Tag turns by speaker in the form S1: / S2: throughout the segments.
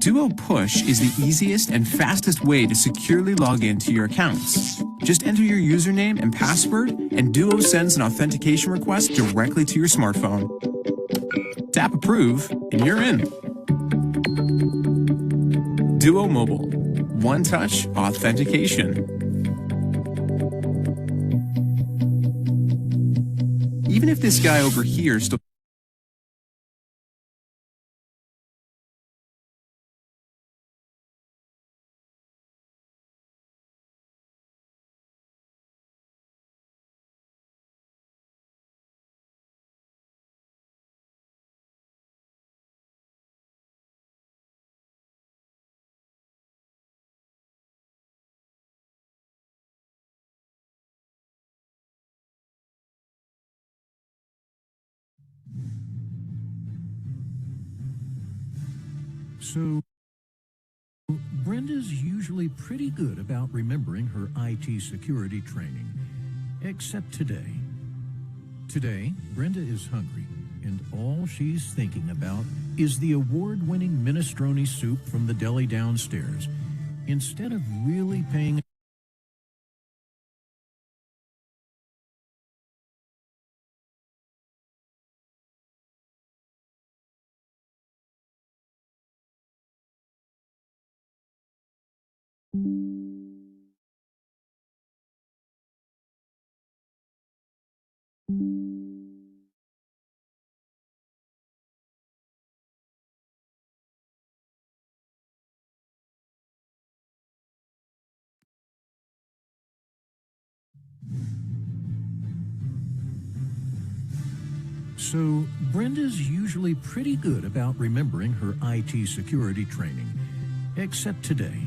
S1: Duo Push is the easiest and fastest way to securely log into your accounts. Just enter your username and password, and Duo sends an authentication request directly to your smartphone. Tap Approve, and you're in. Duo Mobile. One-touch authentication. Even if this guy over here still
S2: So, Brenda's usually pretty good about remembering her IT security training, except today. Today, Brenda is hungry, and all she's thinking about is the award-winning minestrone soup from the deli downstairs, instead of really paying So, Brenda's usually pretty good about remembering her IT security training, except today.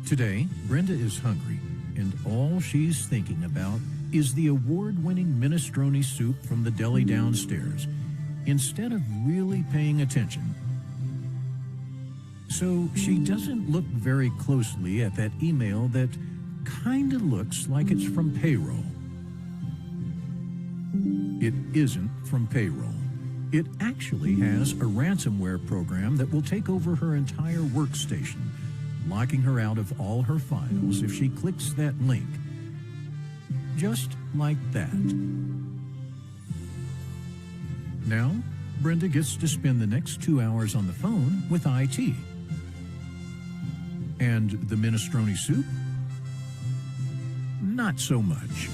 S2: Today, Brenda is hungry, and all she's thinking about is the award-winning minestrone soup from the deli downstairs, instead of really paying attention. So, she doesn't look very closely at that email that kinda looks like it's from payroll. It isn't from payroll. It actually has a ransomware program that will take over her entire workstation, locking her out of all her files if she clicks that link. Just like that. Now, Brenda gets to spend the next 2 hours on the phone with IT. And the minestrone soup? Not so much.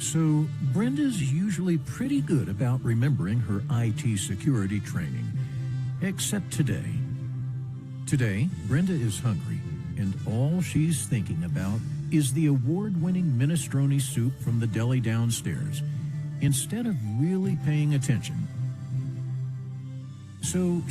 S2: So, Brenda's usually pretty good about remembering her IT security training. Except today. Today, Brenda is hungry, and all she's thinking about is the award-winning minestrone soup from the deli downstairs, instead of really paying attention. So,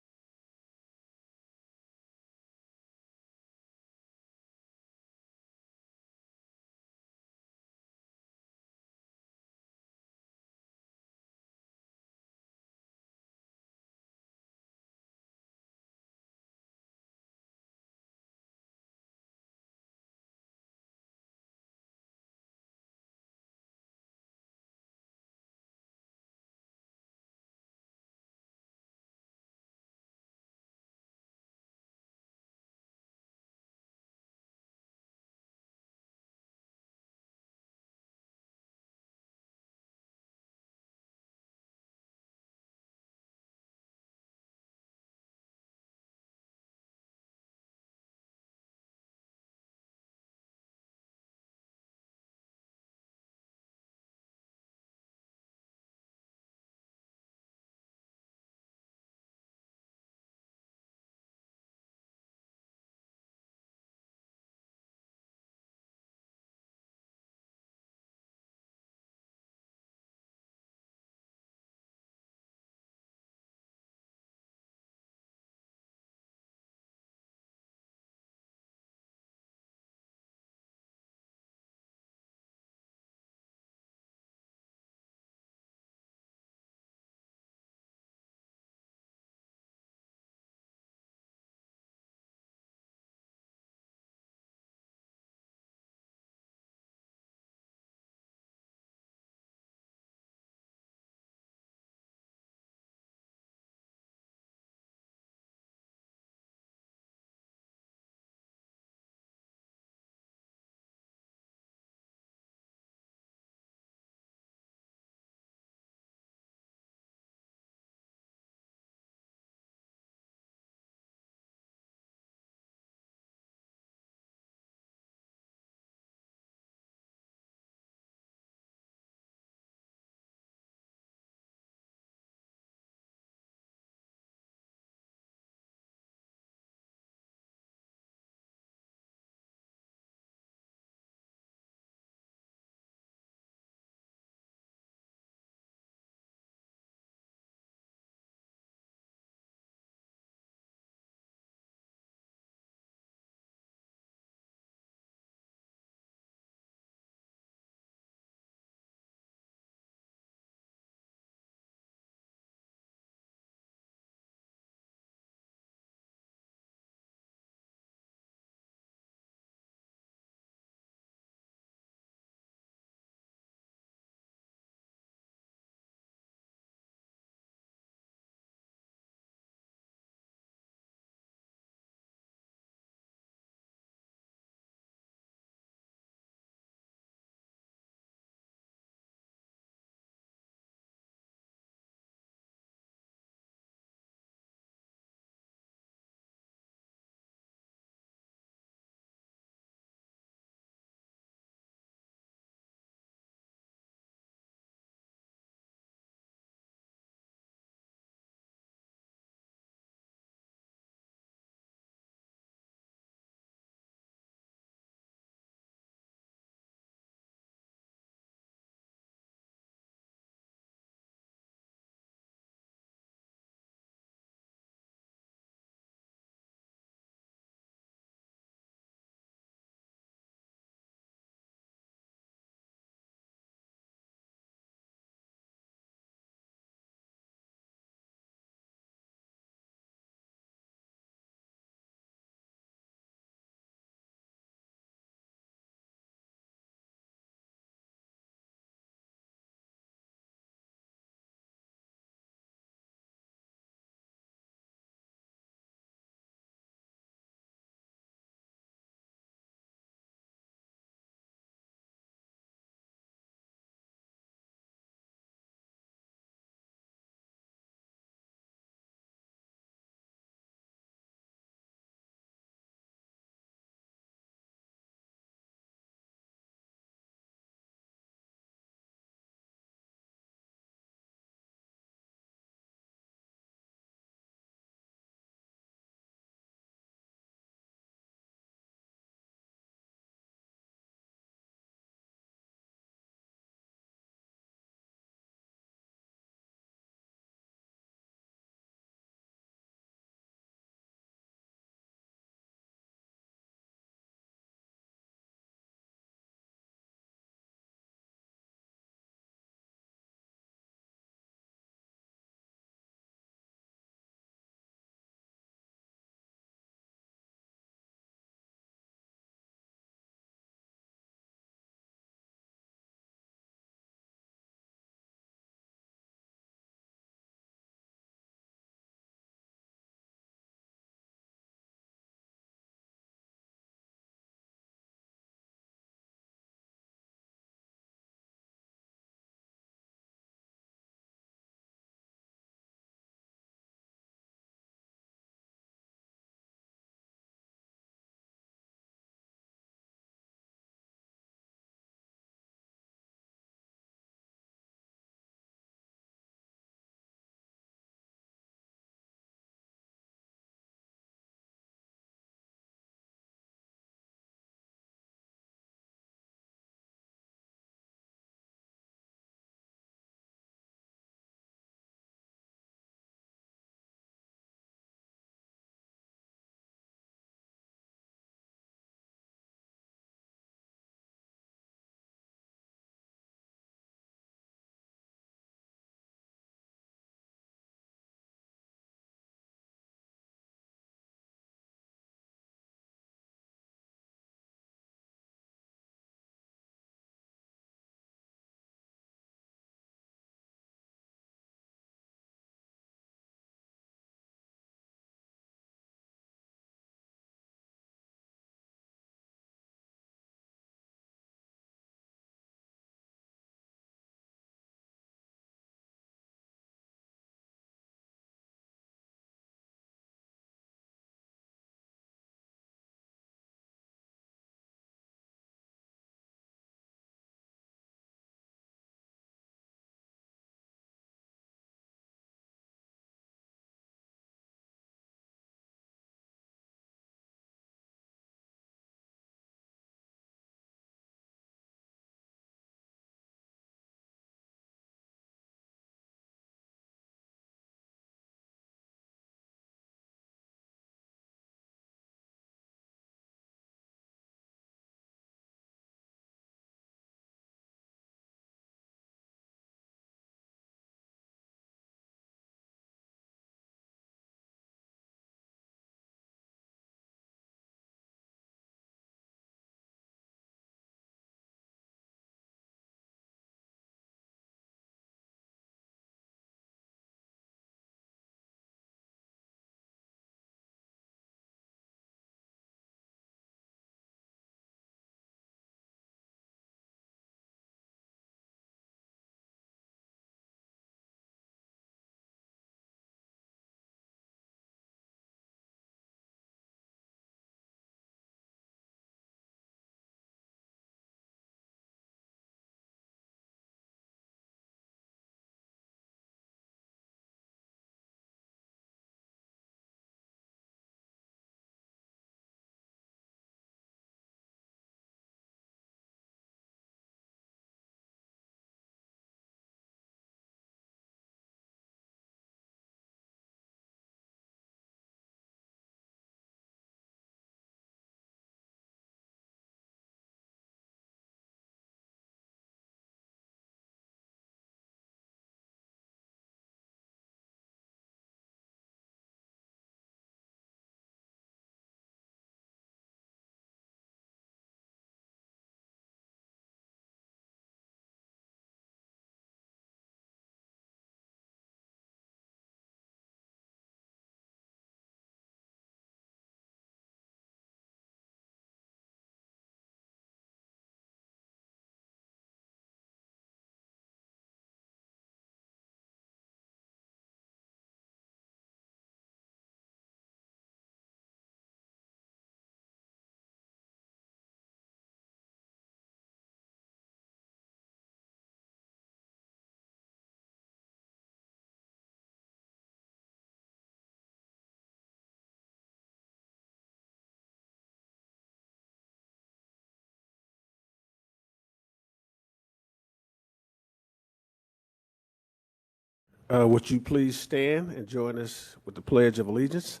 S3: Would you please stand and join us with the Pledge of Allegiance?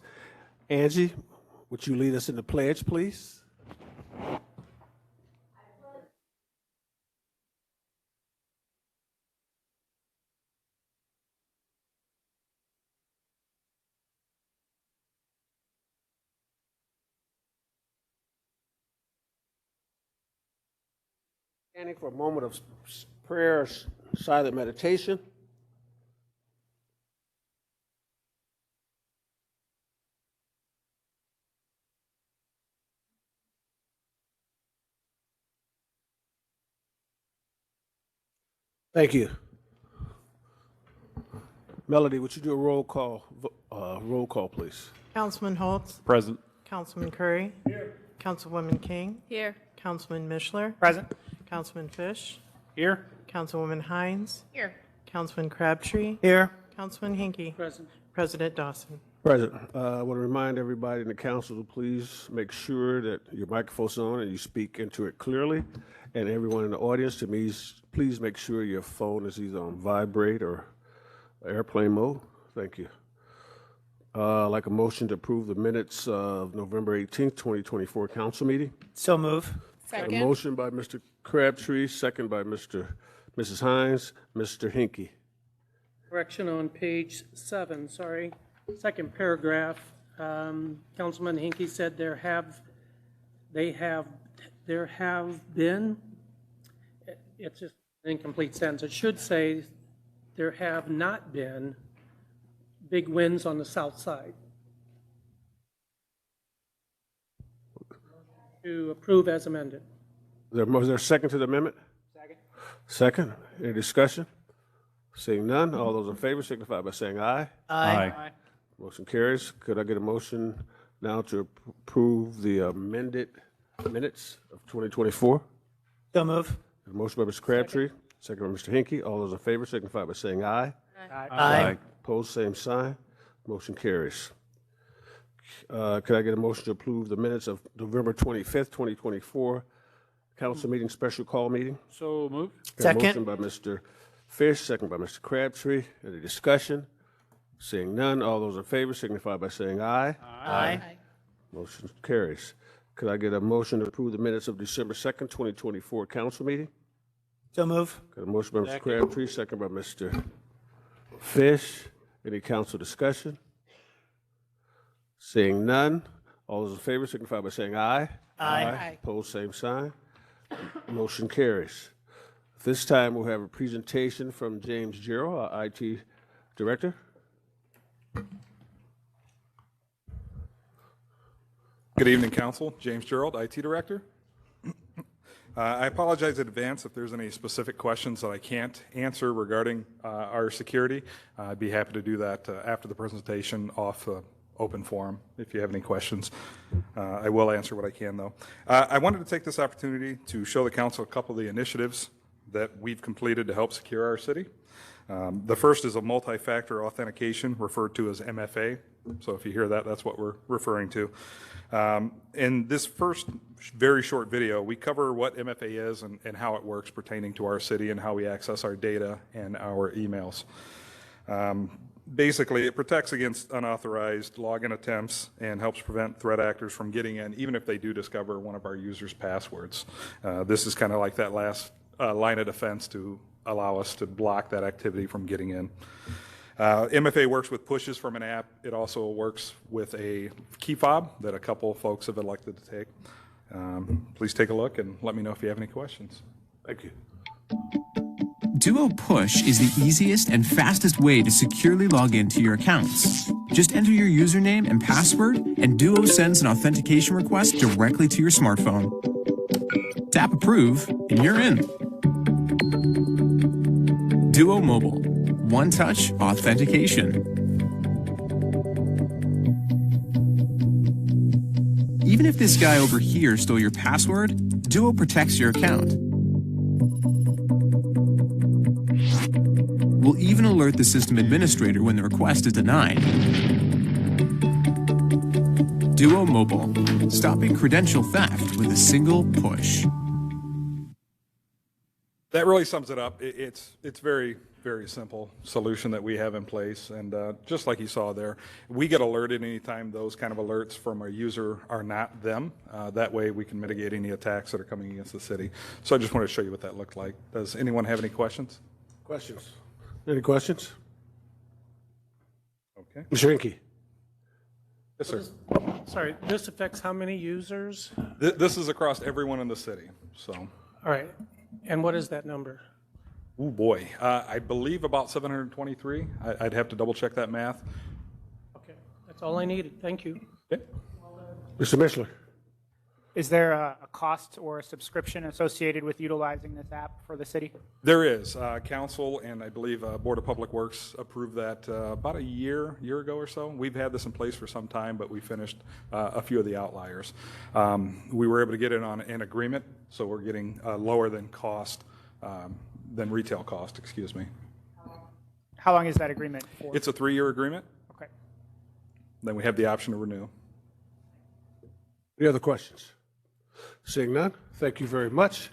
S3: Angie, would you lead us in the pledge, please? Standing for a moment of prayer, silent meditation. Thank you. Melody, would you do a roll call? Roll call, please.
S4: Councilman Holtz.
S5: Present.
S4: Councilman Curry. Here. Councilwoman King.
S6: Here.
S4: Councilman Mishler.
S5: Present.
S4: Councilman Fish.
S5: Here.
S4: Councilwoman Hines.
S6: Here.
S4: Councilman Crabtree.
S5: Here.
S4: Councilman Hinkie.
S5: Present.
S4: President Dawson.
S3: President, I want to remind everybody in the council to please make sure that your microphone's on and you speak into it clearly. And everyone in the audience, to me, please make sure your phone is either on vibrate or airplane mode. Thank you. I'd like a motion to approve the minutes of November 18th, 2024 council meeting.
S5: So move.
S3: Got a motion by Mr. Crabtree, second by Mrs. Hines. Mr. Hinkie.
S7: Correction on page 7, sorry. Second paragraph, Councilman Hinkie said there have been, it's just an incomplete sentence. It should say there have not been big wins on the south side. To approve as amended.
S3: Was there a second to the amendment?
S7: Second.
S3: Second. Any discussion? Seeing none, all those in favor signify by saying aye.
S5: Aye.
S3: Motion carries. Could I get a motion now to approve the amended minutes of 2024?
S5: So move.
S3: A motion by Mr. Crabtree, second by Mr. Hinkie. All those in favor signify by saying aye.
S5: Aye.
S3: Opposed, same sign. Motion carries. Could I get a motion to approve the minutes of November 25th, 2024 council meeting, special call meeting?
S5: So move.
S3: Got a motion by Mr. Fish, second by Mr. Crabtree. Any discussion? Seeing none, all those in favor signify by saying aye.
S5: Aye.
S3: Motion carries. Could I get a motion to approve the minutes of December 2nd, 2024 council meeting?
S5: So move.
S3: Got a motion by Mr. Crabtree, second by Mr. Fish. Any council discussion? Seeing none, all those in favor signify by saying aye.
S5: Aye.
S3: Opposed, same sign. Motion carries. This time we'll have a presentation from James Gerald, our IT Director.
S8: Good evening, Council. James Gerald, IT Director. I apologize in advance if there's any specific questions that I can't answer regarding our security. I'd be happy to do that after the presentation off open forum if you have any questions. I will answer what I can, though. I wanted to take this opportunity to show the Council a couple of the initiatives that we've completed to help secure our city. The first is a multi-factor authentication, referred to as MFA. So if you hear that, that's what we're referring to. In this first very short video, we cover what MFA is and how it works pertaining to our city and how we access our data and our emails. Basically, it protects against unauthorized login attempts and helps prevent threat actors from getting in, even if they do discover one of our users' passwords. This is kind of like that last line of defense to allow us to block that activity from getting in. MFA works with pushes from an app. It also works with a key fob that a couple folks have elected to take. Please take a look and let me know if you have any questions.
S3: Thank you.
S1: Duo Push is the easiest and fastest way to securely log into your accounts. Just enter your username and password, and Duo sends an authentication request directly to your smartphone. Tap Approve, and you're in. Duo Mobile. One-touch authentication. Even if this guy over here stole your password, Duo protects your account. We'll even alert the system administrator when the request is denied. Duo Mobile, stopping credential theft with a single push.
S8: That really sums it up. It's very very simple solution that we have in place. And just like you saw there, we get alerted anytime those kind of alerts from a user are not them. That way we can mitigate any attacks that are coming against the city. So I just wanted to show you what that looked like. Does anyone have any questions?
S3: Questions? Any questions?
S8: Okay.
S3: Mr. Hinkie?
S8: Yes, sir.
S7: Sorry, this affects how many users?
S8: This is across everyone in the city. So,
S7: All right, and what is that number?
S8: oh boy, I believe about 723. I'd have to double check that math.
S7: Okay, that's all I needed. Thank you.
S8: Okay.
S3: Mr. Mishler?
S5: Is there a cost or a subscription associated with utilizing this app for the city?
S8: There is. Council and I believe Board of Public Works approved that about a year ago or so. We've had this in place for some time, but we finished a few of the outliers. We were able to get it on an agreement, so we're getting lower than cost, than retail cost, excuse me.
S5: How long is that agreement for?
S8: It's a 3-year agreement.
S5: Okay.
S8: Then we have the option to renew.
S3: Any other questions? Seeing none, thank you very much.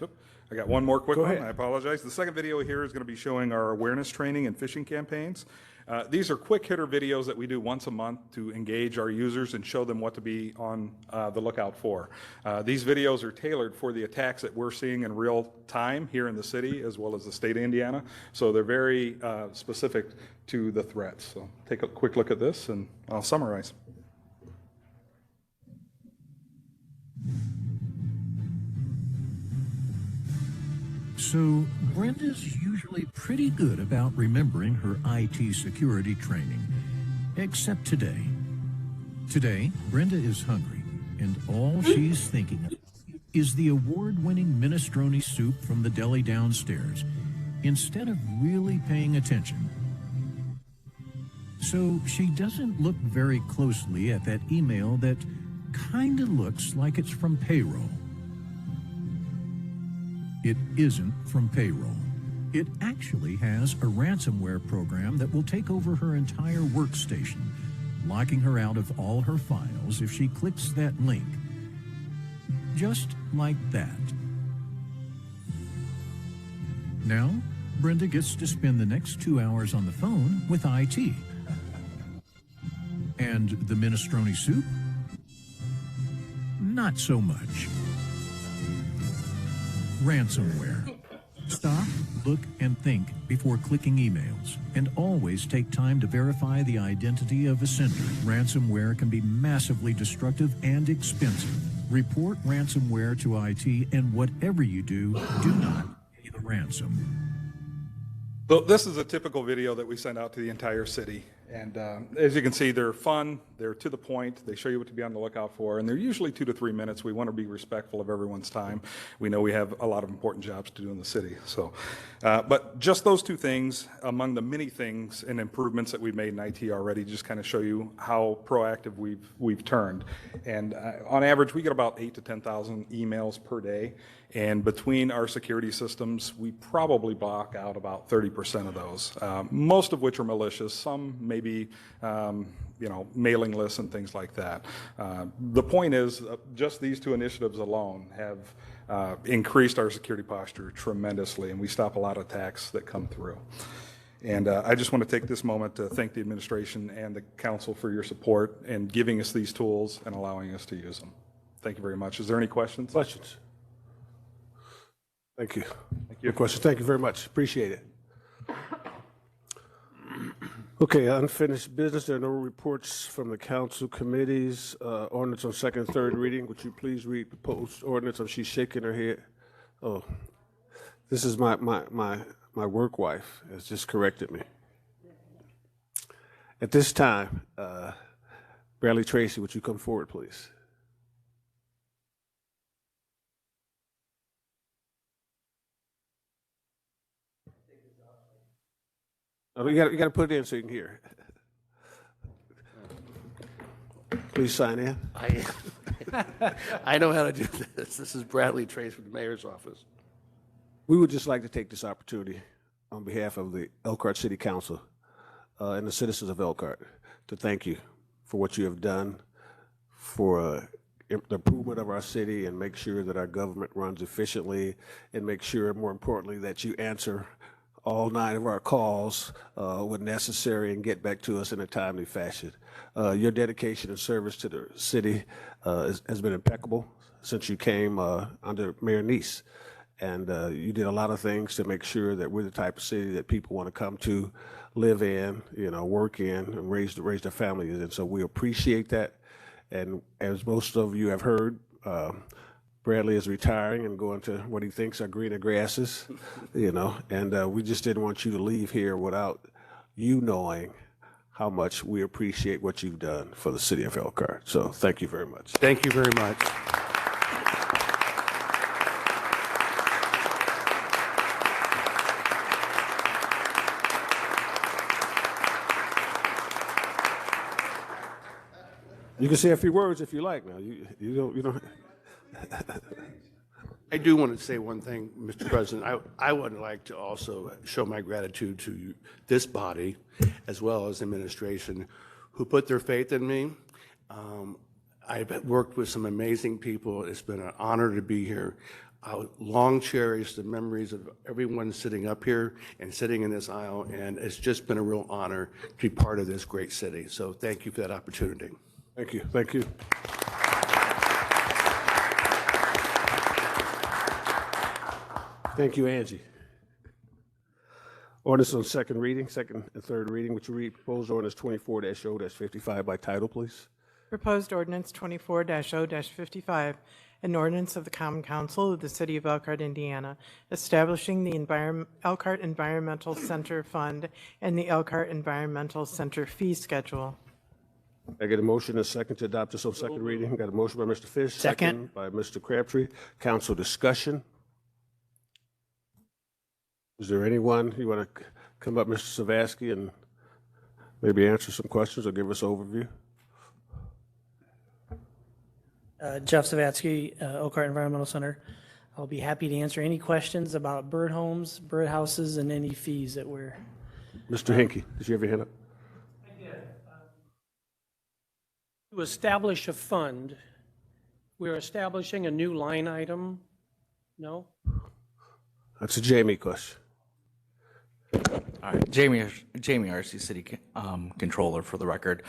S8: I got one more quick
S3: Go
S8: one.
S3: ahead.
S8: I apologize. The second video here is going to be showing our awareness training and phishing campaigns. These are quick hitter videos that we do once a month to engage our users and show them what to be on the lookout for. These videos are tailored for the attacks that we're seeing in real time here in the city as well as the state of Indiana. So they're very specific to the threats. So take a quick look at this and I'll summarize.
S2: So, Brenda's usually pretty good about remembering her IT security training. Except today. Today, Brenda is hungry, and all she's thinking of is the award-winning minestrone soup from the deli downstairs, instead of really paying attention. So, she doesn't look very closely at that email that kinda looks like it's from payroll. It isn't from payroll. It actually has a ransomware program that will take over her entire workstation, locking her out of all her files if she clicks that link. Just like that. Now, Brenda gets to spend the next 2 hours on the phone with IT. And the minestrone soup? Not so much. Ransomware. Stop, look, and think before clicking emails, and always take time to verify the identity of a sender. Ransomware can be massively destructive and expensive. Report ransomware to IT, and whatever you do not pay the ransom.
S8: So this is a typical video that we send out to the entire city. And as you can see, they're fun, they're to the point, they show you what to be on the lookout for, and they're usually 2 to 3 minutes. We want to be respectful of everyone's time. We know we have a lot of important jobs to do in the city. So, but just those 2 things, among the many things and improvements that we've made in IT already, just kind of show you how proactive we've turned. And on average, we get about 8,000 to 10,000 emails per day. And between our security systems, we probably block out about 30% of those, most of which are malicious, some maybe mailing lists and things like that. The point is, just these 2 initiatives alone have increased our security posture tremendously, and we stop a lot of attacks that come through. And I just want to take this moment to thank the administration and the council for your support in giving us these tools and allowing us to use them. Thank you very much. Is there any questions?
S3: Questions? Thank you.
S8: Thank you.
S3: No questions. Thank you very much. Appreciate it. Okay, unfinished business. There are no reports from the council committees. Ordinance on second and third reading. Would you please read proposed ordinance? She's shaking her head. Oh, this is my work wife has just corrected me. At this time, Bradley Tracy, would you come forward, please? Oh, you got to put it in so you can hear. Please sign in.
S6: I know how to do this. This is Bradley Trace from the mayor's office.
S3: We would just like to take this opportunity on behalf of the Elkhart City Council and the citizens of Elkhart to thank you for what you have done for the improvement of our city and make sure that our government runs efficiently and make sure, more importantly, that you answer all 9 of our calls when necessary and get back to us in a timely fashion. Your dedication and service to the city has been impeccable since you came under Mayor Neese. And you did a lot of things to make sure that we're the type of city that people want to come to, live in, work in, and raise their families in. So we appreciate that. And as most of you have heard, Bradley is retiring and going to what he thinks are greener grasses, and we just didn't want you to leave here without you knowing how much we appreciate what you've done for the city of Elkhart. So thank you very much.
S6: Thank you very much.
S3: You can say a few words if you like now. You don't.
S6: I do want to say one thing, Mr. President. I would like to also show my gratitude to this body, as well as the administration, who put their faith in me. I've worked with some amazing people. It's been an honor to be here. I'll long cherish the memories of everyone sitting up here and sitting in this aisle, and it's just been a real honor to be part of this great city. So thank you for that opportunity.
S3: Thank you. Thank you. Thank you, Angie. Ordinance on second and third reading. Would you read proposed ordinance 24-0-55 by title, please?
S4: Proposed ordinance 24-0-55, an ordinance of the Common Council of the City of Elkhart, Indiana, establishing the Elkhart Environmental Center Fund and the Elkhart Environmental Center fee schedule.
S3: I get a motion and a second to adopt this on second reading. Got a motion by Mr. Fish, second by Mr. Crabtree. Council discussion. Is there anyone you want to come up, Mr. Savasky, and maybe answer some questions or give us an overview?
S9: Jeff Savatsky, Elkhart Environmental Center. I'll be happy to answer any questions about bird homes, bird houses, and any fees that we're...
S3: Mr. Hinkie, did you have your hand up?
S7: I did. To establish a fund, we're establishing a new line item? No?
S3: That's a Jamie question.
S10: All right, Jamie RC City Controller for the record.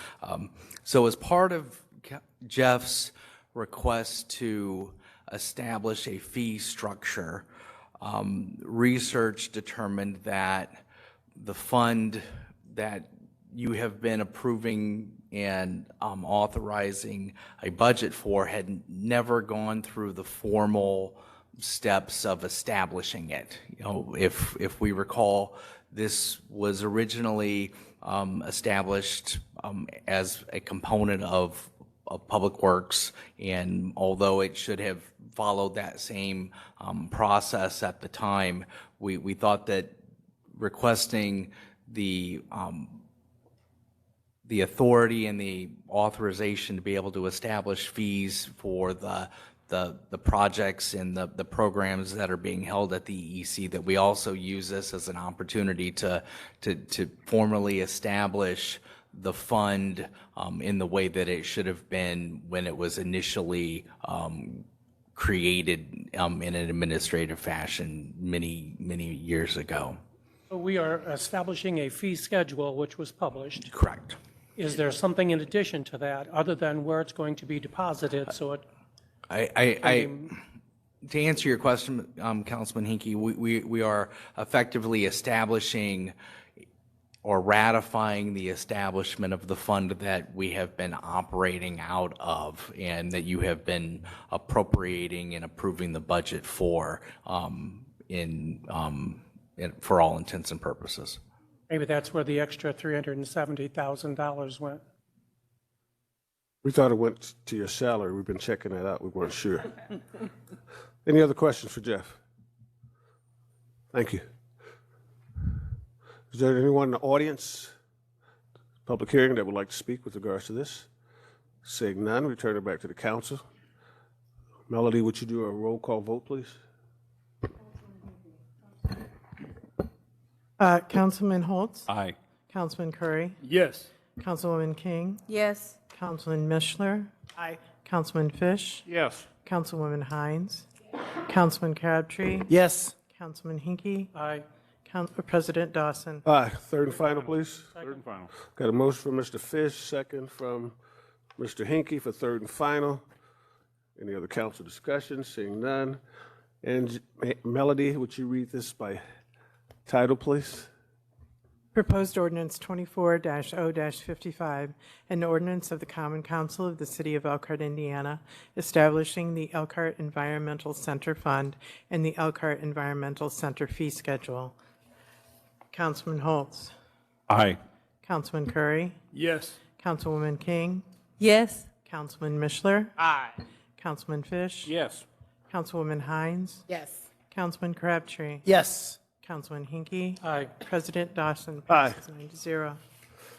S10: So as part of Jeff's request to establish a fee structure, research determined that the fund that you have been approving and authorizing a budget for had never gone through the formal steps of establishing it. If we recall, this was originally established as a component of Public Works, and although it should have followed that same process at the time, we thought that requesting the authority and the authorization to be able to establish fees for the projects and the programs that are being held at the EEC, that we also use this as an opportunity to formally establish the fund in the way that it should have been when it was initially created in an administrative fashion many years ago.
S7: We are establishing a fee schedule which was published.
S10: Correct.
S7: Is there something in addition to that other than where it's going to be deposited so it...
S10: To answer your question, Councilman Hinkie, we are effectively establishing or ratifying the establishment of the fund that we have been operating out of and that you have been appropriating and approving the budget for for all intents and purposes.
S7: Maybe that's where the extra $370,000 went.
S3: We thought it went to your salary. We've been checking that out. We weren't sure. Any other questions for Jeff? Thank you. Is there anyone in the audience, public hearing, that would like to speak with regards to this? Seeing none, we turn it back to the council. Melody, would you do a roll call vote, please?
S4: Councilman Holtz?
S8: Aye.
S4: Councilman Curry?
S5: Yes.
S4: Councilwoman King?
S11: Yes.
S4: Councilman Mishler?
S5: Aye.
S4: Councilman Fish?
S5: Yes.
S4: Councilwoman Hines? Councilman Crabtree?
S9: Yes.
S4: Councilman Hinkie?
S7: Aye.
S4: President Dawson.
S3: Aye. Third and final, please.
S11: Third and final.
S3: Got a motion from Mr. Fish, second from Mr. Hinkie for third and final. Any other council discussion? Seeing none. And Melody, would you read this by title, please?
S4: Proposed ordinance 24-0-55, an ordinance of the Common Council of the City of Elkhart, Indiana, establishing the Elkhart Environmental Center Fund and the Elkhart Environmental Center fee schedule. Councilman Holtz.
S11: Aye.
S4: Councilman Curry.
S5: Yes.
S4: Councilwoman King.
S12: Yes.
S4: Councilman Mishler.
S5: Aye.
S4: Councilman Fish.
S11: Yes.
S4: Councilwoman Hines.
S12: Yes.
S4: Councilman Crabtree.
S5: Yes.
S4: Councilman Hinkie.
S7: Aye.
S4: President Dawson.
S3: Aye.
S4: Passes 9-0.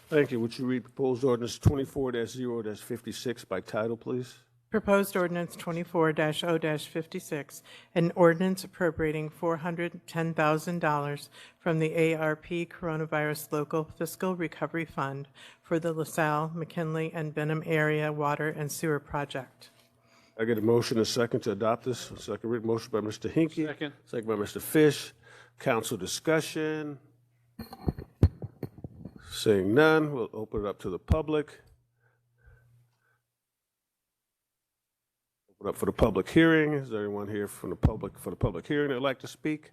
S3: Thank you. Would you read proposed ordinance 24-0-56 by title, please?
S4: Proposed ordinance 24-0-56, an ordinance appropriating $410,000 from the ARP Coronavirus Local Fiscal Recovery Fund for the LaSalle, McKinley, and Benham Area Water and Sewer Project.
S3: I get a motion and a second to adopt this. Second read motion by Mr. Hinkie.
S11: Second.
S3: Second by Mr. Fish. Council discussion. Seeing none, we'll open it up to the public. Open up for the public hearing. Is there anyone here from the public for the public hearing that'd like to speak?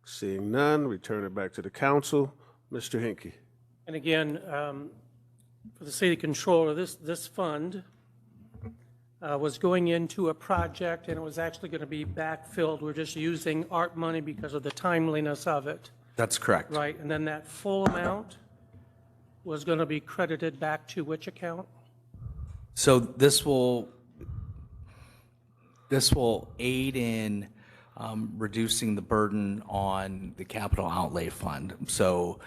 S3: Seeing none, return it back to the council. Mr. Hinkie.
S7: And again, for the city controller, this fund was going into a project, and it was actually going to be backfilled. We're just using ARP money because of the timeliness of it,
S10: That's correct.
S7: right? And then that full amount was going to be credited back to which account?
S10: So this will aid in reducing the burden on the capital outlay fund. So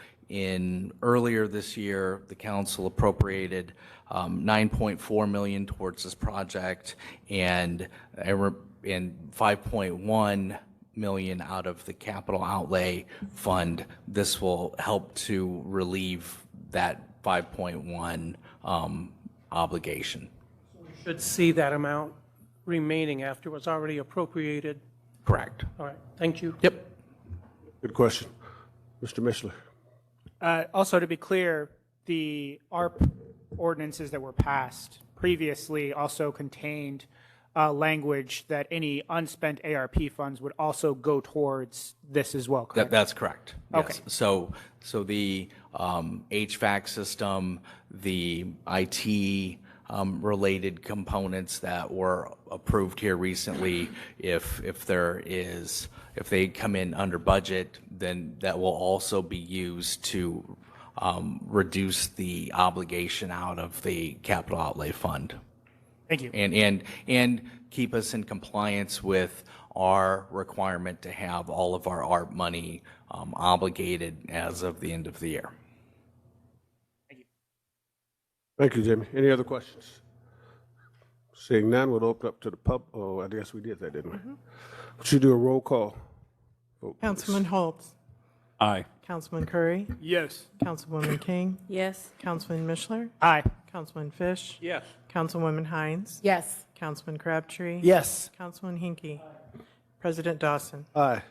S10: earlier this year, the council appropriated $9.4 million towards this project and 5.1 million out of the capital outlay fund. This will help to relieve that 5.1 obligation.
S7: We should see that amount remaining after it was already appropriated.
S10: Correct.
S7: All right, thank you.
S10: Yep.
S3: Good question. Mr. Mishler.
S5: Also, to be clear, the ARP ordinances that were passed previously also contained language that any unspent ARP funds would also go towards this as well, correct?
S10: That's correct.
S5: Okay.
S10: Yes. So the HVAC system, the IT related components that were approved here recently, if they come in under budget, then that will also be used to reduce the obligation out of the capital outlay fund.
S5: Thank you.
S10: And keep us in compliance with our requirement to have all of our ARP money obligated as of the end of the year.
S3: Thank you, Jimmy. Any other questions? Seeing none, we'll open up to the pub. Oh, I guess we did that, didn't we? Would you do a roll call vote, please?
S4: Councilman Holtz.
S11: Aye.
S4: Councilman Curry.
S5: Yes.
S4: Councilwoman King.
S12: Yes.
S4: Councilman Mishler.
S5: Aye.
S4: Councilman Fish.
S11: Yes.
S4: Councilwoman Hines.
S12: Yes.
S4: Councilman Crabtree.
S5: Yes.
S4: Councilman Hinkie. President Dawson.
S3: Aye.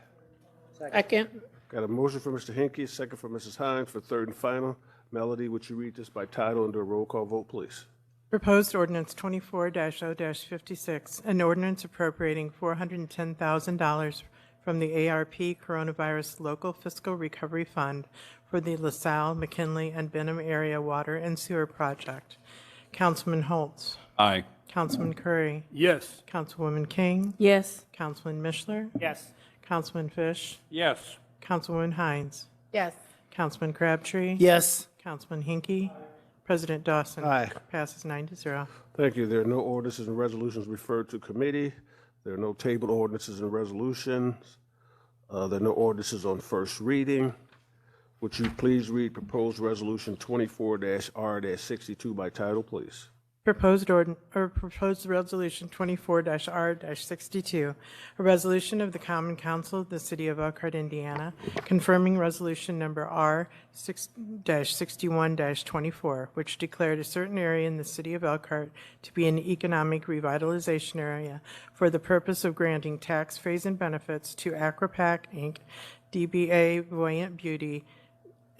S12: Second.
S3: Got a motion for Mr. Hinkie, second for Mrs. Hines for third and final. Melody, would you read this by title and do a roll call vote, please?
S4: Proposed ordinance 24-0-56, an ordinance appropriating $410,000 from the ARP Coronavirus Local Fiscal Recovery Fund for the LaSalle, McKinley, and Benham Area Water and Sewer Project. Councilman Holtz.
S11: Aye.
S4: Councilman Curry.
S5: Yes.
S4: Councilwoman King.
S12: Yes.
S4: Councilman Mishler.
S5: Yes.
S4: Councilman Fish.
S11: Yes.
S4: Councilwoman Hines.
S12: Yes.
S4: Councilman Crabtree.
S5: Yes.
S4: Councilman Hinkie. President Dawson.
S3: Aye.
S4: Passes 9-0.
S3: Thank you. There are no ordinances and resolutions referred to committee. There are no tabled ordinances and resolutions. There are no ordinances on first reading. Would you please read proposed resolution 24-R-62 by title, please?
S4: Proposed resolution 24-R-62, a resolution of the Common Council of the City of Elkhart, Indiana, confirming resolution number R-61-24, which declared a certain area in the City of Elkhart to be an economic revitalization area for the purpose of granting tax phase and benefits to Aquapac, Inc., DBA Voyant Beauty,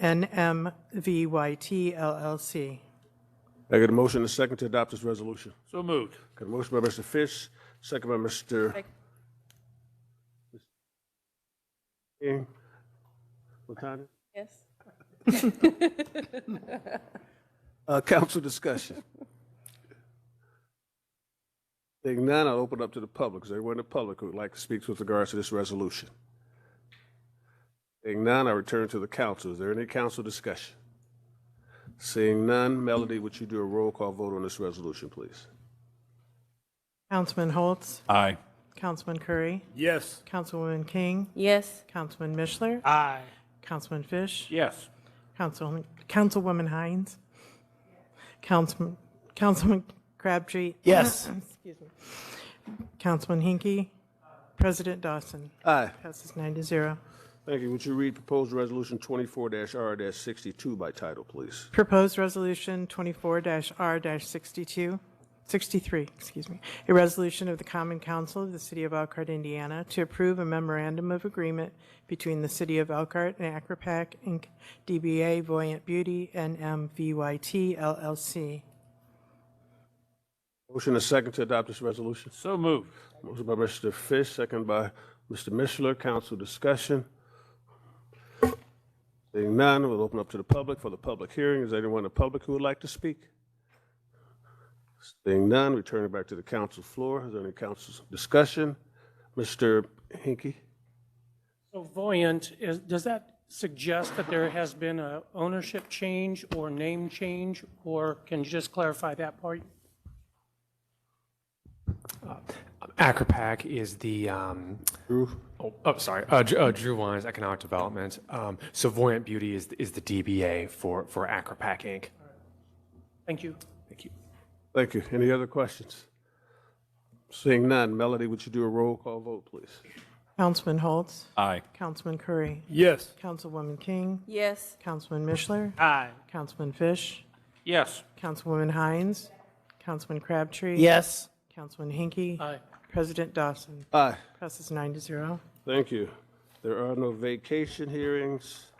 S4: NMVYT LLC.
S3: I get a motion and a second to adopt this resolution.
S11: So moved.
S3: Got a motion by Mr. Fish, second by Mr. King. Latanya?
S12: Yes.
S3: Council discussion. Seeing none, I'll open up to the public. Is there anyone in the public who would like to speak with regards to this resolution? Seeing none, I return to the council. Is there any council discussion? Seeing none, Melody, would you do a roll call vote on this resolution, please?
S4: Councilman Holtz,
S11: Aye.
S4: Councilman Curry,
S11: Yes.
S4: Councilwoman King,
S12: Yes.
S4: Councilman Mishler,
S5: Aye.
S4: Councilman Fish,
S11: Yes.
S4: Councilwoman Hines, Councilman Crabtree.
S5: Yes.
S4: Excuse me. Councilman Hinkie, President Dawson.
S3: Aye.
S4: Passes 9-0.
S3: Thank you. Would you read proposed resolution 24-R-62 by title, please?
S4: Proposed resolution 24-R-63, excuse me. A resolution of the Common Council of the City of Elkhart, Indiana, to approve a memorandum of agreement between the City of Elkhart and Acropac Inc., DBA Voyant Beauty, NMVYT LLC.
S3: Motion and a second to adopt this resolution.
S11: So moved.
S3: Motion by Mr. Fish, second by Mr. Mishler. Council discussion. Seeing none, we'll open up to the public for the public hearing. Is there anyone in the public who would like to speak? Seeing none, returning back to the council floor. Is there any council discussion? Mr. Hinkie?
S7: So Voyant, does that suggest that there has been a ownership change or name change, or can you just clarify that part?
S13: Acropac is the
S3: Drew?
S13: Drew Wines Economic Development. So Voyant Beauty is the DBA for Acropac Inc.
S7: Thank you.
S13: Thank you.
S3: Thank you. Any other questions? Seeing none, Melody, would you do a roll call vote, please?
S4: Councilman Holtz,
S11: Aye.
S4: Councilman Curry,
S11: Yes.
S4: Councilwoman King,
S12: Yes.
S4: Councilman Mishler,
S5: Aye.
S4: Councilman Fish,
S11: Yes.
S4: Councilwoman Hines, Councilman Crabtree.
S5: Yes.
S4: Councilman Hinkie.
S7: Aye.
S4: President Dawson.
S3: Aye.
S4: Passes 9-0.
S3: Thank you. There are no vacation hearings.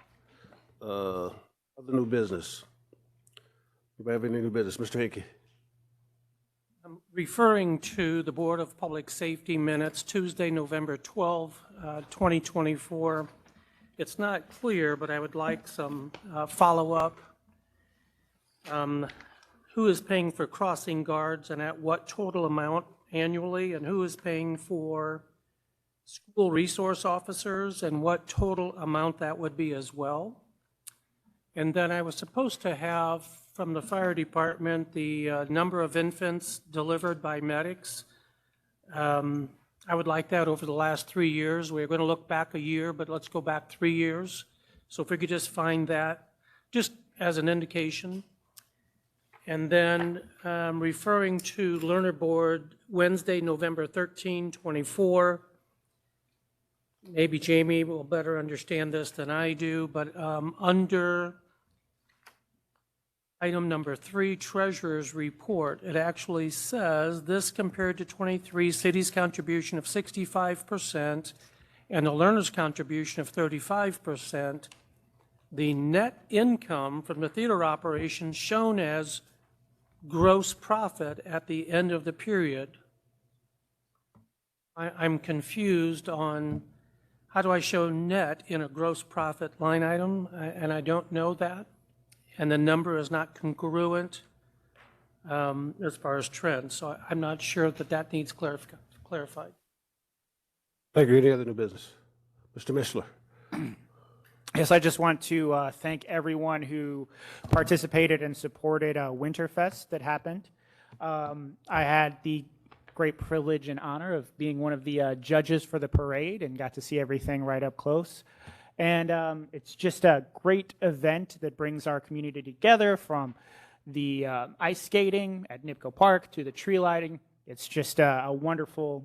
S3: Other new business. Anybody have any new business? Mr. Hinkie?
S7: I'm referring to the Board of Public Safety minutes, Tuesday, November 12, 2024. It's not clear, but I would like some follow-up. Who is paying for crossing guards and at what total amount annually? And who is paying for school resource officers and what total amount that would be as well? And then I was supposed to have from the fire department the number of infants delivered by medics. I would like that over the last 3 years. We're going to look back a year, but let's go back 3 years. So if we could just find that, just as an indication. And then referring to Learner Board, Wednesday, November 13, 24. Maybe Jamie will better understand this than I do, but under item number 3, Treasurer's Report, it actually says this compared to 23, city's contribution of 65% and the learner's contribution of 35%. The net income from the theater operation shown as gross profit at the end of the period. I'm confused on how do I show net in a gross profit line item, and I don't know that, and the number is not congruent as far as trends, so I'm not sure that needs clarified.
S3: Thank you. Any other new business? Mr. Mishler?
S5: Yes, I just want to thank everyone who participated and supported Winterfest that happened. I had the great privilege and honor of being one of the judges for the parade and got to see everything right up close. And it's just a great event that brings our community together, from the ice skating at Nipco Park to the tree lighting. It's just a wonderful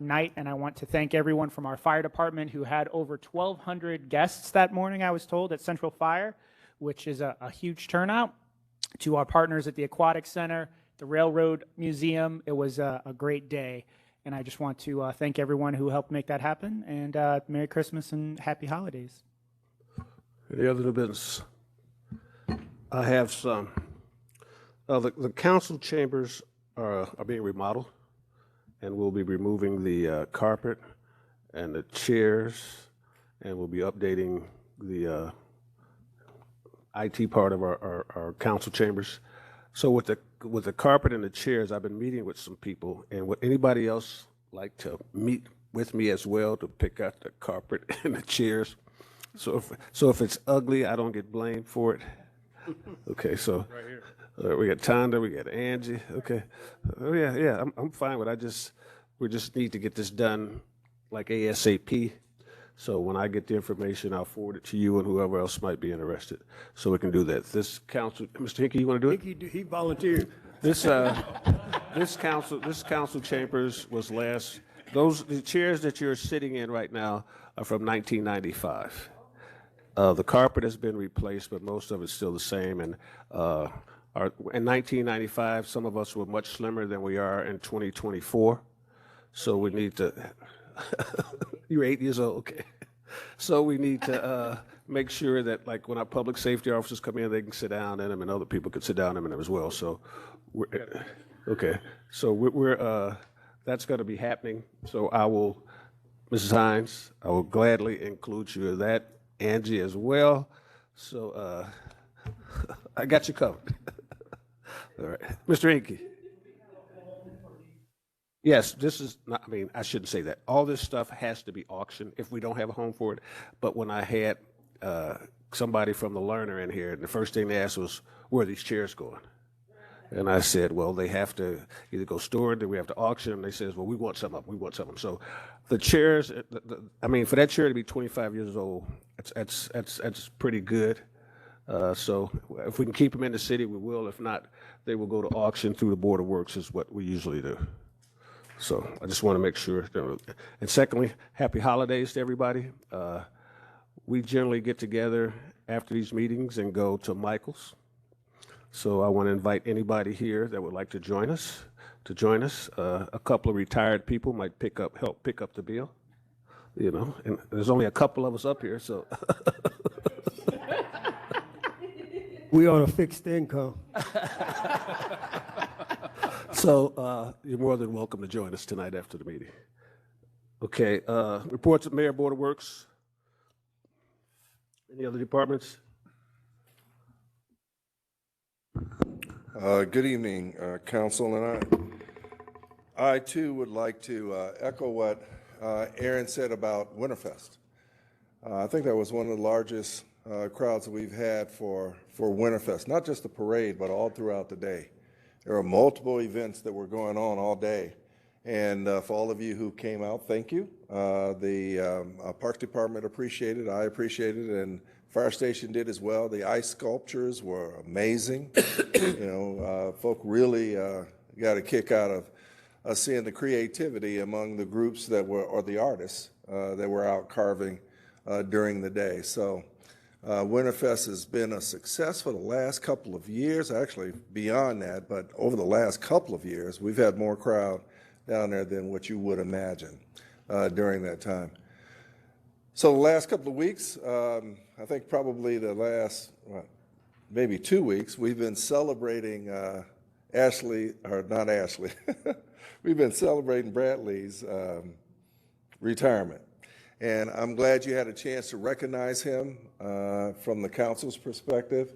S5: night, and I want to thank everyone from our fire department who had over 1,200 guests that morning, I was told, at Central Fire, which is a huge turnout. To our partners at the Aquatic Center, the Railroad Museum, it was a great day. And I just want to thank everyone who helped make that happen. And Merry Christmas and Happy Holidays.
S3: Any other new business? I have some. The council chambers are being remodeled, and we'll be removing the carpet and the chairs, and we'll be updating the IT part of our council chambers. So with the carpet and the chairs, I've been meeting with some people, and would anybody else like to meet with me as well to pick out the carpet and the chairs? So if it's ugly, I don't get blamed for it. Okay, so right here. We got Tonda, we got Angie. Okay, oh yeah, I'm fine with it. We just need to get this done like ASAP. So when I get the information, I'll forward it to you and whoever else might be interested, so we can do that. This council, Mr. Hickey, you want to do it?
S11: He volunteered.
S3: This council chambers was the chairs that you're sitting in right now are from 1995. The carpet has been replaced, but most of it's still the same. And in 1995, some of us were much slimmer than we are in 2024. So we need to. You're 8 years old, okay. So we need to make sure that, like, when our public safety officers come in, they can sit down in them, and other people can sit down in them as well. So, okay. So we're that's going to be happening. So I will, Mrs. Hines, I will gladly include you in that. Angie as well. So I got you covered. All right, Mr. Inky. Yes, this is not, I mean, I shouldn't say that. All this stuff has to be auctioned if we don't have a home for it. But when I had somebody from the Learner in here, and the first thing they asked was, where are these chairs going? And I said, well, they have to either go stored, then we have to auction them. They says, well, we want some of them, we want some of them. So the chairs, I mean, for that chair to be 25 years old, that's pretty good. So if we can keep them in the city, we will. If not, they will go to auction through the Board of Works is what we usually do. So I just want to make sure. And secondly, happy holidays to everybody. We generally get together after these meetings and go to Michael's. So I want to invite anybody here that would like to join us. A couple of retired people might help pick up the bill. You know, and there's only a couple of us up here, so.
S11: We on a fixed income.
S3: So you're more than welcome to join us tonight after the meeting. Okay, reports of Mayor, Board of Works. Any other departments?
S14: Good evening, Council, and I too would like to echo what Aaron said about Winterfest. I think that was one of the largest crowds that we've had for Winterfest, not just the parade, but all throughout the day. There were multiple events that were going on all day, and for all of you who came out, thank you. The Parks Department appreciated it, I appreciated it, and Fire Station did as well. The ice sculptures were amazing. Folk really got a kick out of seeing the creativity among the groups that were, or the artists that were out carving during the day. So Winterfest has been a success for the last couple of years, actually beyond that, but over the last couple of years, we've had more crowd down there than what you would imagine during that time. So the last couple of weeks, I think probably the last, maybe 2 weeks, we've been celebrating we've been celebrating Bradley's retirement. And I'm glad you had a chance to recognize him from the council's perspective.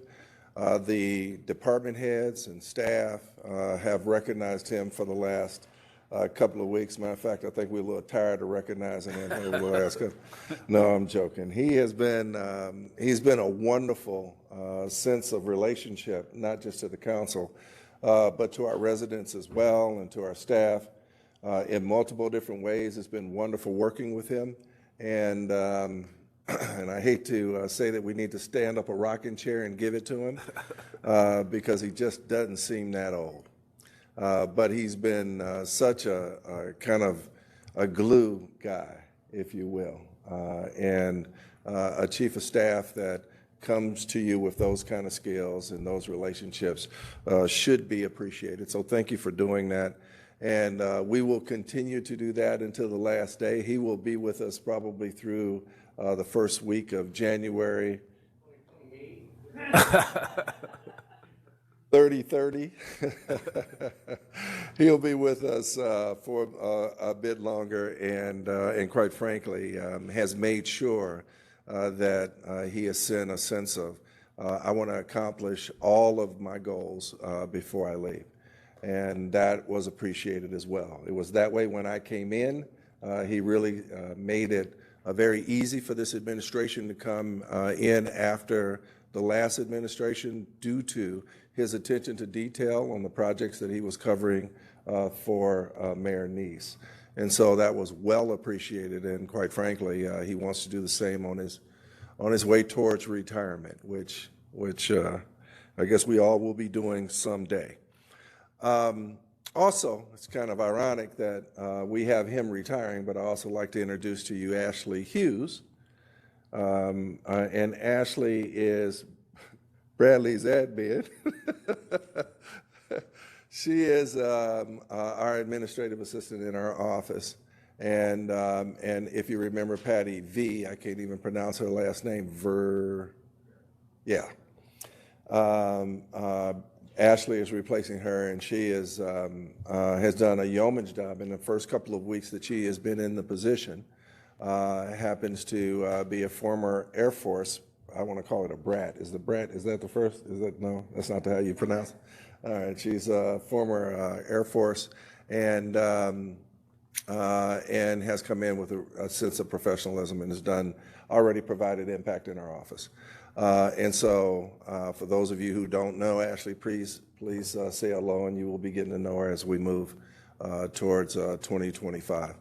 S14: The department heads and staff have recognized him for the last couple of weeks. Matter of fact, I think we're a little tired of recognizing him over the last couple. No, I'm joking. He's been a wonderful sense of relationship, not just to the council, but to our residents as well and to our staff in multiple different ways. It's been wonderful working with him. And I hate to say that we need to stand up a rocking chair and give it to him because he just doesn't seem that old. But he's been such a kind of a glue guy, if you will, and a chief of staff that comes to you with those kind of skills and those relationships should be appreciated. So thank you for doing that. And we will continue to do that until the last day. He will be with us probably through the first week of January 30. He'll be with us for a bit longer, and quite frankly, has made sure that he has sent a sense of, I want to accomplish all of my goals before I leave. And that was appreciated as well. It was that way when I came in. He really made it very easy for this administration to come in after the last administration due to his attention to detail on the projects that he was covering for Mayor Neese. And so that was well appreciated, and quite frankly, he wants to do the same on his way towards retirement, which I guess we all will be doing someday. Also, it's kind of ironic that we have him retiring, but I also like to introduce to you Ashley Hughes. And Ashley is Bradley's admin. She is our administrative assistant in our office. And if you remember Patty V, I can't even pronounce her last name, Ashley is replacing her, and she is, has done a yeoman's job in the first couple of weeks that she has been in the position. Happens to be a former Air Force, I want to call it a brat. Is that the first? No, that's not how you pronounce it. All right, she's a former Air Force, and has come in with a sense of professionalism and has already provided impact in our office. And so for those of you who don't know Ashley, please say hello, and you will be getting to know her as we move towards 2025.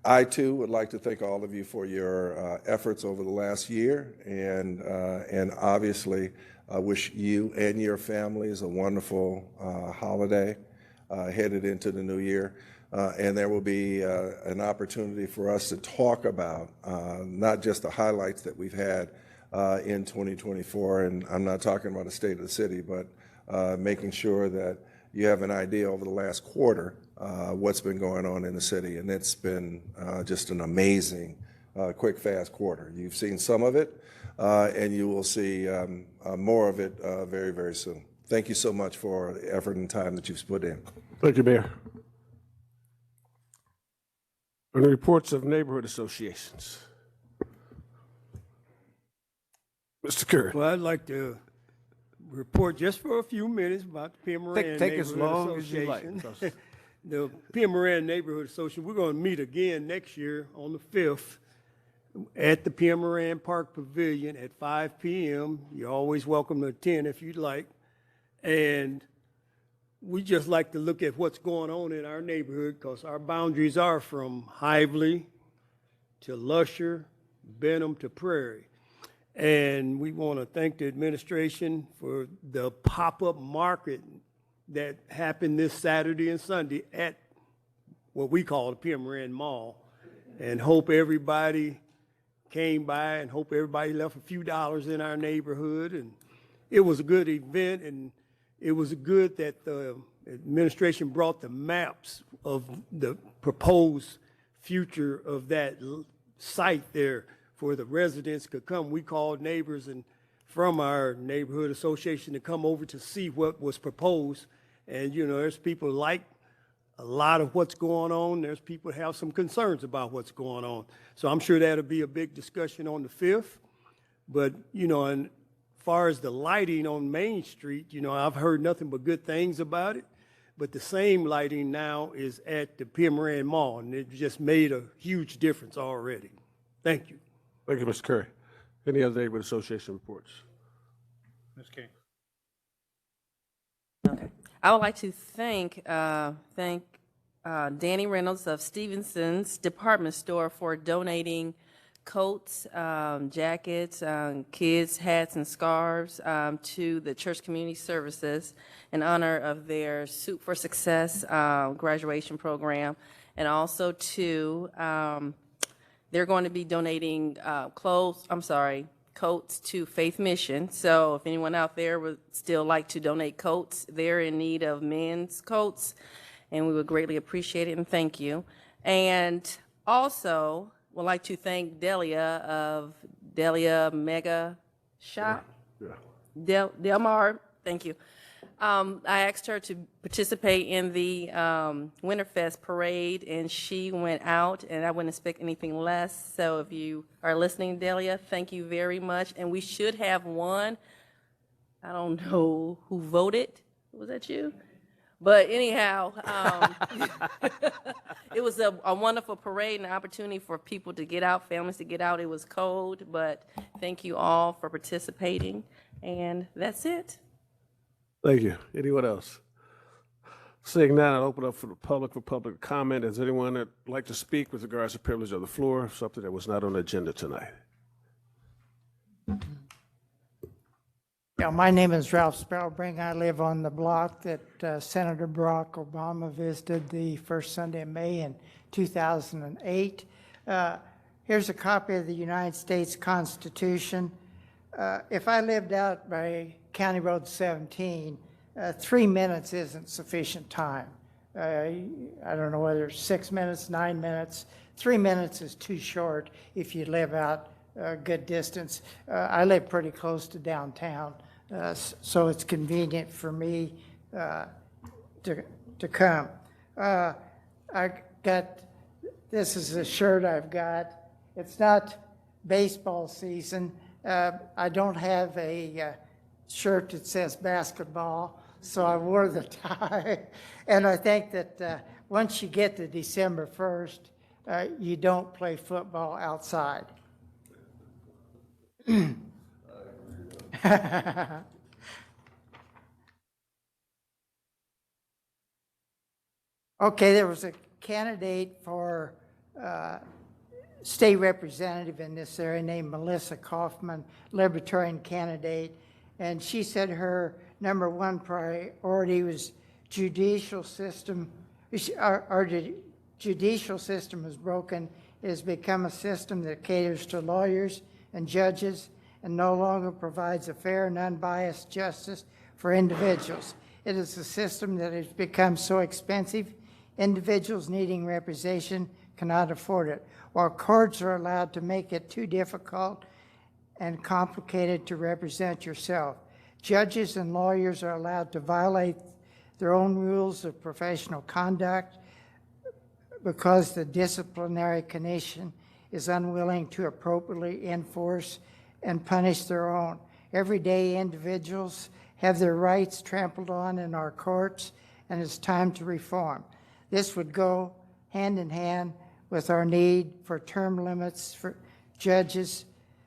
S14: I, too, would like to thank all of you for your efforts over the last year, and obviously wish you and your families a wonderful holiday headed into the new year. And there will be an opportunity for us to talk about not just the highlights that we've had in 2024, and I'm not talking about the state of the city, but making sure that you have an idea over the last quarter what's been going on in the city. And it's been just an amazing, quick, fast quarter. You've seen some of it, and you will see more of it very, very soon. Thank you so much for the effort and time that you've put in.
S3: Thank you, Mayor. On the reports of neighborhood associations. Mr. Curry.
S11: Well, I'd like to report just for a few minutes about the Pierre Moran
S3: Take as
S11: Neighborhood
S3: long as you like.
S11: Association. The Pierre Moran Neighborhood Association, we're going to meet again next year on the 5th at the Pierre Moran Park Pavilion at 5 p.m. You're always welcome to attend if you'd like. And we just like to look at what's going on in our neighborhood because our boundaries are from Hively to Lusher, Benham to Prairie. And we want to thank the administration for the pop-up market that happened this Saturday and Sunday at what we call the Pierre Moran Mall. And hope everybody came by and hope everybody left a few dollars in our neighborhood. And it was a good event, and it was good that the administration brought the maps of the proposed future of that site there for the residents could come. We called neighbors and from our neighborhood association to come over to see what was proposed. And, you know, there's people like a lot of what's going on. There's people that have some concerns about what's going on. So I'm sure that'll be a big discussion on the 5th. But, you know, and as far as the lighting on Main Street, you know, I've heard nothing but good things about it. But the same lighting now is at the Pierre Moran Mall, and it just made a huge difference already. Thank you.
S3: Thank you, Mr. Curry. Any other neighborhood association reports?
S5: Ms. King.
S12: Okay. I would like to thank Danny Reynolds of Stevenson's Department Store for donating coats, jackets, kids' hats and scarves to the Church Community Services in honor of their Soup for Success graduation program. And also to, they're going to be donating coats to Faith Mission. So if anyone out there would still like to donate coats, they're in need of men's coats. and we would greatly appreciate it, and thank you. And also, would like to thank Delia of Delia Mega Shop. Delmar, thank you. I asked her to participate in the Winterfest parade, and she went out, and I wouldn't expect anything less. So if you are listening, Delia, thank you very much. And we should have one. I don't know who voted. Was that you? But anyhow, it was a wonderful parade and an opportunity for people to get out, families to get out. It was cold, but thank you all for participating. And that's it.
S3: Thank you. Anyone else? Seeing none, I'll open up for public comment. Is anyone that would like to speak with regards to privilege of the floor, something that was not on the agenda tonight?
S15: Yeah, my name is Ralph Spellbring. I live on the block that Senator Barack Obama visited the first Sunday in May in 2008. Here's a copy of the United States Constitution. If I lived out by County Road 17, 3 minutes isn't sufficient time. I don't know whether it's 6 minutes, 9 minutes. 3 minutes is too short if you live out a good distance. I live pretty close to downtown, so it's convenient for me to come. I got, this is a shirt I've got. It's not baseball season. I don't have a shirt that says basketball, so I wore the tie. And I think that once you get to December 1st, you don't play football outside. Okay, there was a candidate for state representative in this area named Melissa Kaufman, Libertarian candidate, and she said her number one priority was judicial system. Our judicial system is broken. It has become a system that caters to lawyers and judges and no longer provides a fair and unbiased justice for individuals. It is a system that has become so expensive, individuals needing representation cannot afford it, while courts are allowed to make it too difficult and complicated to represent yourself. Judges and lawyers are allowed to violate their own rules of professional conduct because the disciplinary commission is unwilling to appropriately enforce and punish their own. Everyday individuals have their rights trampled on in our courts, and it's time to reform. This would go hand in hand with our need for term limits for judges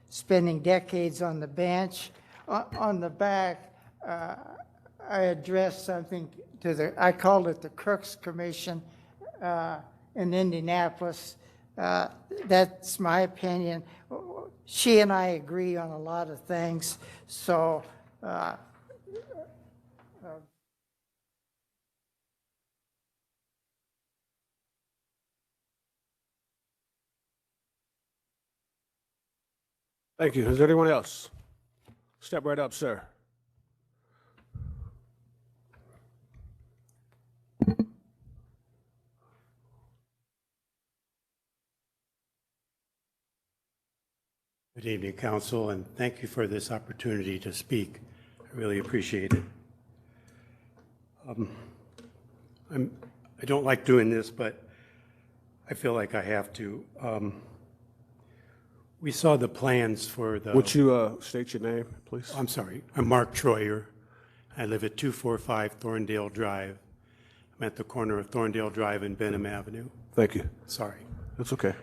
S15: spending decades on the bench. On the back, I addressed something to I called it the Crooks Commission in Indianapolis. That's my opinion. She and I agree on a lot of things, so
S3: Thank you. Is there anyone else? Step right up, sir.
S16: Good evening, Council, and thank you for this opportunity to speak. I really appreciate it. I don't like doing this, but I feel like I have to. We saw the plans for the...
S3: Would you state your name, please?
S16: I'm sorry. I'm Mark Troyer. I live at 245 Thorndale Drive. I'm at the corner of Thorndale Drive and Benham Avenue.
S3: Thank you.
S16: Sorry.
S3: That's okay.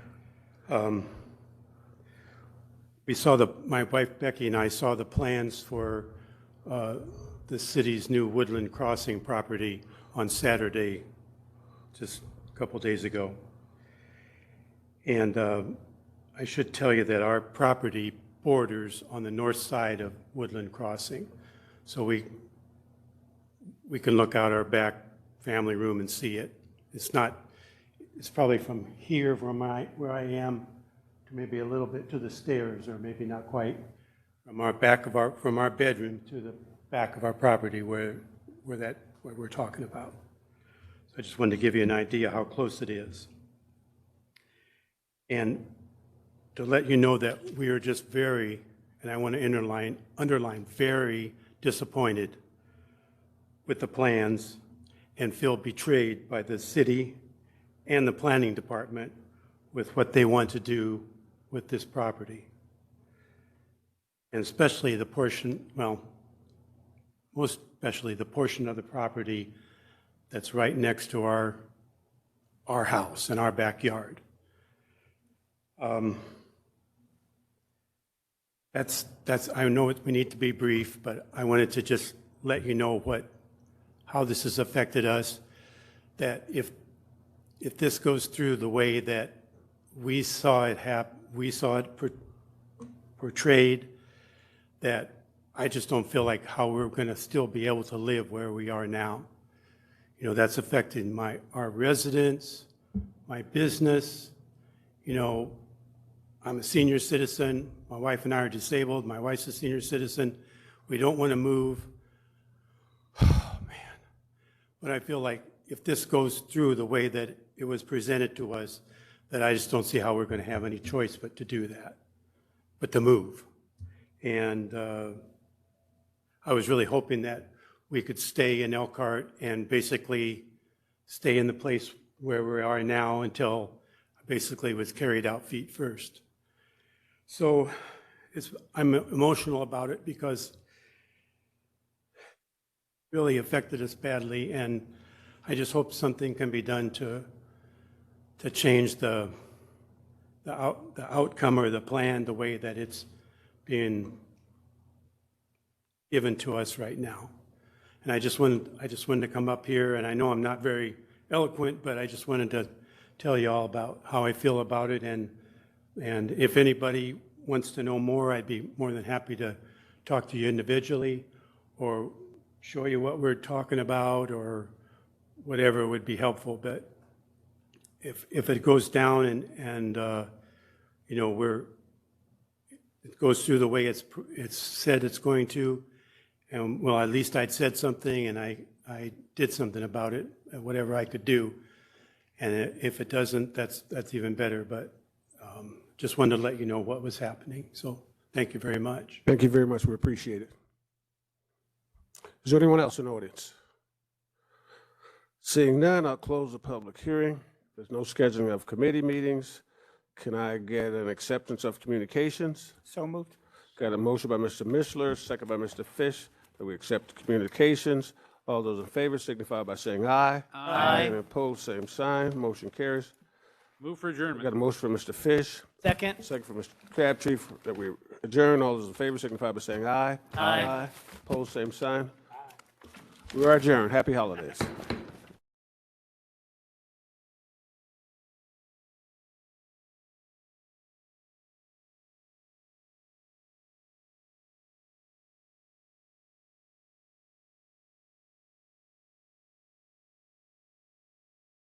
S16: We saw my wife Becky and I saw the plans for the city's new Woodland Crossing property on Saturday, just a couple days ago. And I should tell you that our property borders on the north side of Woodland Crossing. So we can look out our back family room and see it. It's probably from here where I am to maybe a little bit to the stairs, or maybe not quite, from our bedroom to the back of our property where we're talking about. I just wanted to give you an idea how close it is. And to let you know that we are just very, and I want to underline very disappointed with the plans and feel betrayed by the city and the planning department with what they want to do with this property. And especially the portion, well, most especially the portion of the property that's right next to our house and our backyard. I know we need to be brief, but I wanted to just let you know how this has affected us, that if this goes through the way that we saw it portrayed, that I just don't feel like how we're going to still be able to live where we are now. You know, that's affecting our residents, my business. You know, I'm a senior citizen. My wife and I are disabled. My wife's a senior citizen. We don't want to move. Oh, man. But I feel like if this goes through the way that it was presented to us, that I just don't see how we're going to have any choice but to do that, but to move. And I was really hoping that we could stay in Elkhart and basically stay in the place where we are now until basically it was carried out feet first. So I'm emotional about it because it really affected us badly, and I just hope something can be done to change the outcome or the plan the way that it's being given to us right now. And I just wanted to come up here, and I know I'm not very eloquent, but I just wanted to tell you all about how I feel about it, and if anybody wants to know more, I'd be more than happy to talk to you individually or show you what we're talking about or whatever would be helpful. But if it goes down and you know, it goes through the way it's said it's going to, and well, at least I'd said something and I did something about it, whatever I could do. And if it doesn't, that's even better. But just wanted to let you know what was happening. So thank you very much.
S3: Thank you very much. We appreciate it. Is there anyone else in the audience? Seeing none, I'll close the public hearing. There's no scheduling of committee meetings. Can I get an acceptance of communications?
S5: So moved.
S3: Got a motion by Mr. Mishler, second by Mr. Fish, that we accept communications. All those in favor signify by saying aye.
S5: Aye.
S3: And opposed, same sign. Motion carries.
S17: Move for adjournment.
S3: Got a motion from Mr. Fish.
S5: Second.
S3: Second from Mr. Crabtree that we adjourn. All those in favor signify by saying aye.
S5: Aye.
S3: Opposed, same sign. We are adjourned. Happy holidays.